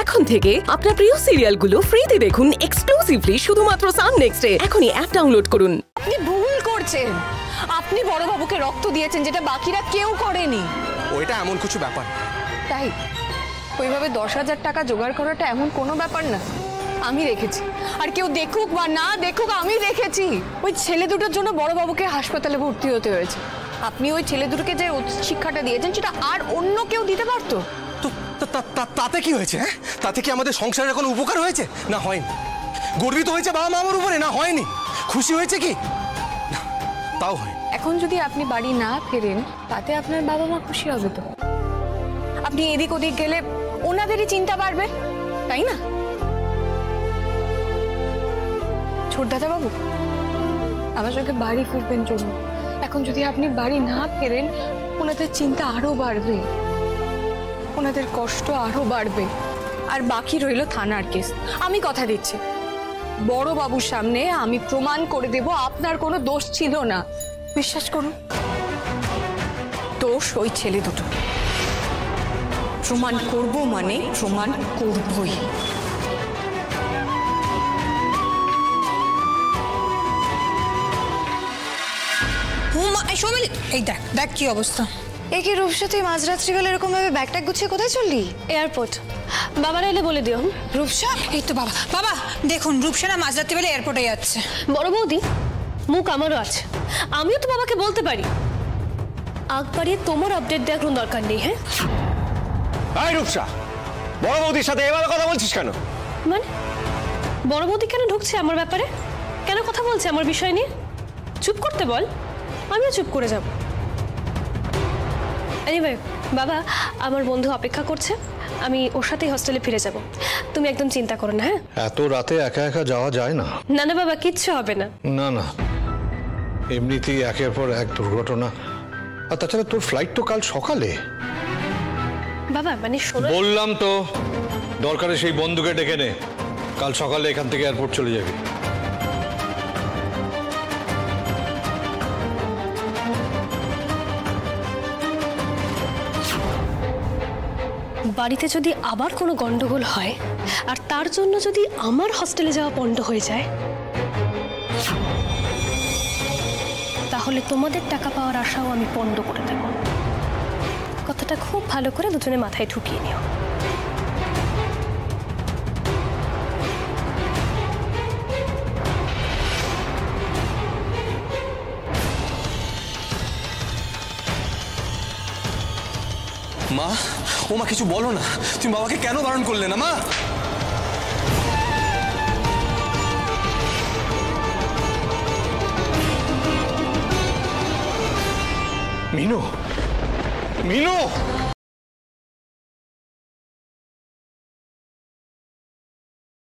এখন থেকে আপনার প্রিয় সিরিয়ালগুলো ফ্রিতে দেখুন এক্সক্লুসিভলি শুধুমাত্র সান নেক্সটে। এখনই অ্যাপ ডাউনলোড করুন। আপনি ভুল করছেন। আপনি বড় বাবুকে রক্ত দিয়েছেন, যেটা বাকিরা কেউ করেনি। ওইটা এমন কিছু ব্যাপার তাই ওইভাবে 10,000 টাকা জোগাড় করাটা এমন কোনো ব্যাপার না। আমি রেখেছি, আর কেউ দেখুক বা না দেখুক আমি রেখেছি। ওই ছেলে দুটোর জন্য বড় বাবুকে হাসপাতালে ভর্তি হতে হয়েছে। আপনি ওই ছেলে দুটোকে যে শিক্ষাটা দিয়েছেন সেটা আর অন্য কেউ দিতে পারতো। তো তাতে কি হয়েছে? হ্যাঁ, তাতে কি আমাদের সংসারের কোনো উপকার হয়েছে? না হয়নি। গর্বিত হয়েছে বাবা মা আমার উপরে? না হয়নি। খুশি হয়েছে কি? না, তাও হয়। এখন যদি আপনি বাড়ি না ফেরেন তাতে আপনার বাবা মা খুশি হবে তো? আপনি এদিক ওদিক গেলে ওনাদেরই চিন্তা বাড়বে, তাই না? ছোট দাদা বাবু, আমার সঙ্গে বাড়ি ফিরবেন জন্য। এখন যদি আপনি বাড়ি না ফেরেন ওনাদের চিন্তা আরো বাড়বে, ওনাদের কষ্ট আরো বাড়বে। আর বাকি রইল থানার কেস। আমি কথা দিচ্ছি, বড় বাবুর সামনে আমি প্রমাণ করে দেব আপনার কোনো দোষ ছিল না। বিশ্বাস করুন, দোষ ওই ছেলে দুটো। প্রমাণ করব মানে প্রমাণ করবই। এই দেখ দেখ কি অবস্থা। একে রূপসা, তুই মাঝরাত্রিবেলা এরকম ভাবে ব্যাগটা গুছিয়ে কোথায় চললি? এয়ারপোর্ট। বাবার এলে বলে দিও। রূপসা, এই তো বাবা। বাবা দেখুন, রূপসা না মাঝরাত্রিবেলা এয়ারপোর্টে যাচ্ছে। বড় বৌদি, মুখ আমারও আছে, আমিও তো বাবাকে বলতে পারি। আগ বাড়িয়ে তোমার আপডেট দেওয়ার কোনো দরকার নেই। হ্যাঁ এই রূপসা, বড় বৌদির সাথে এভাবে কথা বলছিস কেন? মানে বড় বৌদি কেন ঢুকছে আমার ব্যাপারে? কেন কথা বলছে আমার বিষয় নিয়ে? চুপ করতে বল, আমিও চুপ করে যাব। এনিওয়ে বাবা, আমার বন্ধু অপেক্ষা করছে, আমি ওর সাথেই হস্টেলে ফিরে যাব। তুমি একদম চিন্তা করো না। হ্যাঁ, এত রাতে একা একা যাওয়া যায় না। না না বাবা, কিচ্ছু হবে না। না না, এমনিতেই একের পর এক দুর্ঘটনা। আর তাছাড়া তোর ফ্লাইট তো কাল সকালে। বাবা মানে শোনো, বললাম তো, দরকারে সেই বন্ধুকে ডেকে নে, কাল সকালে এখান থেকে এয়ারপোর্ট চলে যাবি। বাড়িতে যদি আবার কোনো গন্ডগোল হয় আর তার জন্য যদি আমার হস্টেলে যাওয়া পণ্ড হয়ে যায়, তাহলে তোমাদের টাকা পাওয়ার আশাও আমি পণ্ড করে দেব। কথাটা খুব ভালো করে দুজনে মাথায় ঢুকিয়ে নিও। মা, ও মা কিছু বলো না। তুমি বাবাকে কেন বারণ করলে না মা? মিনু, মিনু।